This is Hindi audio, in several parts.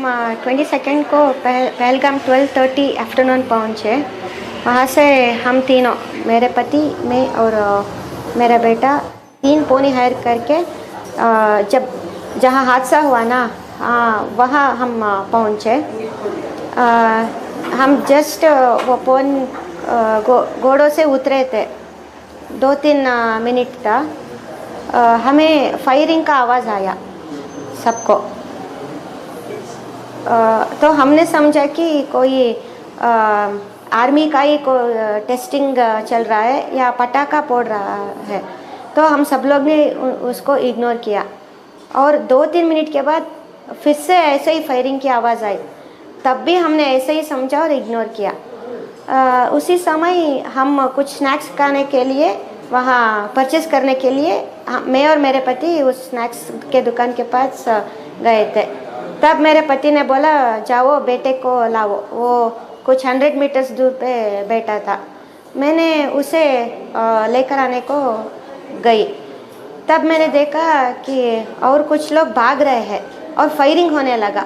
22 को पहलगाम 12:30 आफ्टरनून पहुँचे। वहाँ से हम तीनों, मेरे पति, मैं और मेरा बेटा, 3 पोनी हायर करके जब जहाँ हादसा हुआ ना, वहाँ हम पहुँचे। हम जस्ट वो घोड़ों से उतरे थे, 2-3 मिनट था। हमें फायरिंग का आवाज़ आया सबको। तो हमने समझा कि कोई आर्मी का ही को टेस्टिंग चल रहा है या पटाखा फोड़ रहा है। तो हम सब लोग ने उसको इग्नोर किया और 2-3 मिनट के बाद फिर से ऐसे ही फायरिंग की आवाज़ आई। तब भी हमने ऐसे ही समझा और इग्नोर किया। उसी समय हम कुछ स्नैक्स खाने के लिए वहाँ परचेज़ करने के लिए मैं और मेरे पति उस स्नैक्स के दुकान के पास गए थे। तब मेरे पति ने बोला, जाओ बेटे को लाओ। वो कुछ 100 मीटर्स दूर पे बैठा था। मैंने उसे लेकर आने को गई। तब मैंने देखा कि और कुछ लोग भाग रहे हैं और फायरिंग होने लगा।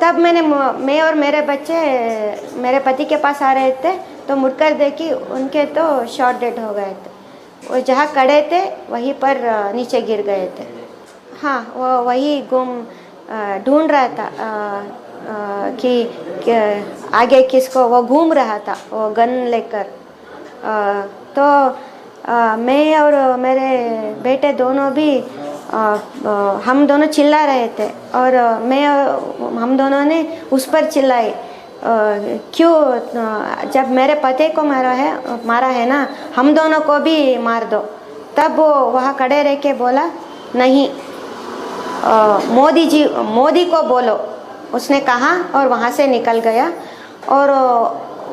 तब मैं और मेरे बच्चे मेरे पति के पास आ रहे थे, तो मुड़कर देखी उनके तो शॉट डेड हो गए थे। वो जहाँ खड़े थे वहीं पर नीचे गिर गए थे। हाँ, वो वही ढूंढ रहा था कि आगे किसको, वो घूम रहा था वो गन लेकर। तो मैं और मेरे बेटे दोनों भी हम दोनों चिल्ला रहे थे और हम दोनों ने उस पर चिल्लाई, क्यों जब मेरे पति को मारा है ना, हम दोनों को भी मार दो। तब वो वहाँ खड़े रह के बोला, नहीं, मोदी को बोलो, उसने कहा और वहाँ से निकल गया। और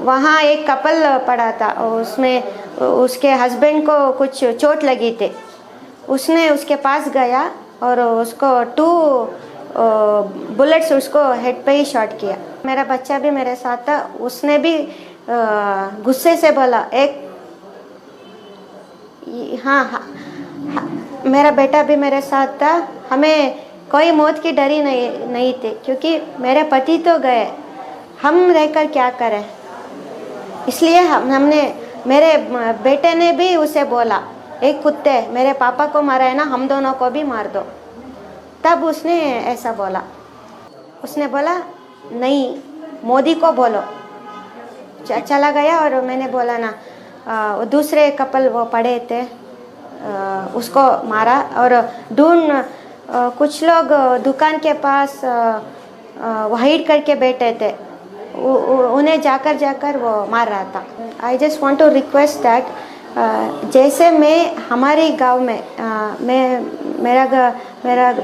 वहाँ एक कपल पड़ा था, उसमें उसके हस्बैंड को कुछ चोट लगी थी। उसने उसके पास गया और उसको 2 बुलेट्स उसको हेड पे ही शॉट किया। मेरा बच्चा भी मेरे साथ था। उसने भी गुस्से से बोला, हाँ, मेरा बेटा भी मेरे साथ था। हमें कोई मौत की डर ही नहीं थी, क्योंकि मेरे पति तो गए, हम रहकर क्या करें। इसलिए हमने, मेरे बेटे ने भी उसे बोला, एक कुत्ते मेरे पापा को मारा है ना, हम दोनों को भी मार दो। तब उसने ऐसा बोला, उसने बोला, नहीं, मोदी को बोलो। चला गया और मैंने बोला ना, दूसरे कपल वो पड़े थे, उसको मारा। और कुछ लोग दुकान के पास हाइड करके बैठे थे, उन्हें जाकर वो मार रहा था। I just want to request that, जैसे मैं हमारे गांव में,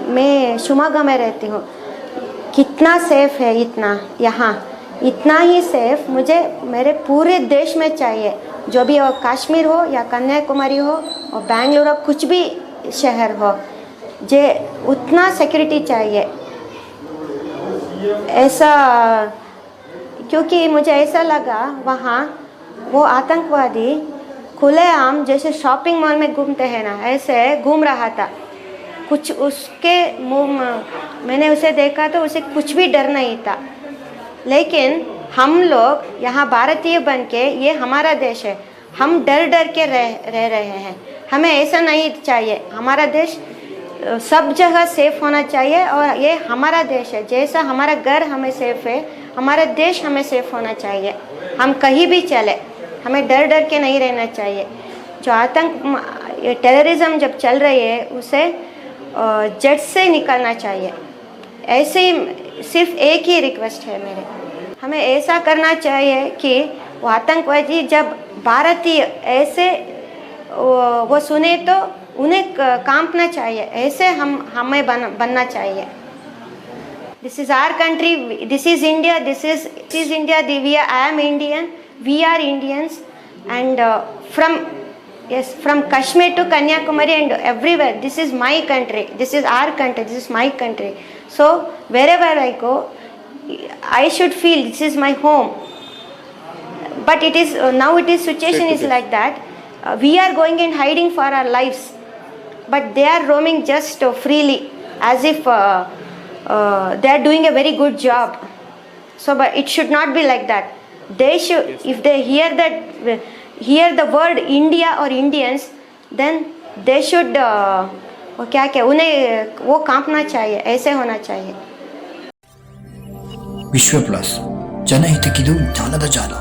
मैं शिवमोगा में रहती हूँ, कितना सेफ है, इतना ही सेफ मुझे मेरे पूरे देश में चाहिए। जो भी हो, कश्मीर हो या कन्याकुमारी हो और बेंगलुरु, कुछ भी शहर हो, उतना सिक्योरिटी चाहिए। ऐसा, क्योंकि मुझे ऐसा लगा वहाँ वो आतंकवादी खुलेआम जैसे शॉपिंग मॉल में घूमते हैं ना, ऐसे घूम रहा था। कुछ उसके मुंह में, मैंने उसे देखा तो उसे कुछ भी डर नहीं था। लेकिन हम लोग यहाँ भारतीय बन के, ये हमारा देश है, हम डर के रह रहे हैं। हमें ऐसा नहीं चाहिए। हमारा देश सब जगह सेफ होना चाहिए और ये हमारा देश है। जैसा हमारा घर हमें सेफ है, हमारा देश हमें सेफ होना चाहिए। हम कहीं भी चले, हमें डर के नहीं रहना चाहिए। जो टेररिज्म जब चल रही है, उसे जड़ से निकलना चाहिए। ऐसे ही सिर्फ एक ही रिक्वेस्ट है मेरे, हमें ऐसा करना चाहिए कि वो आतंकवादी जब भारतीय ऐसे वो सुने तो उन्हें कांपना चाहिए। ऐसे हमें बनना चाहिए। This is our country. This is India. This is India. I am Indian. We are Indians, and from Kashmir to Kanyakumari and everywhere, this is my country. This is our country. This is my country. So wherever I go, I should feel this is my home. But it is now situation is like that. We are going and hiding for our lives, but they are roaming just freely, as if they are doing a very good job. So, but it should not be like that. They should, if they hear the word India or Indians, then they should वो क्या क्या उन्हें वो कांपना चाहिए, ऐसे होना चाहिए. ವಿಶ್ವ ಪ್ಲಸ್ ಜನಹಿತಕ್ಕಿದು ಜ್ಞಾನದ ಜಾಲ.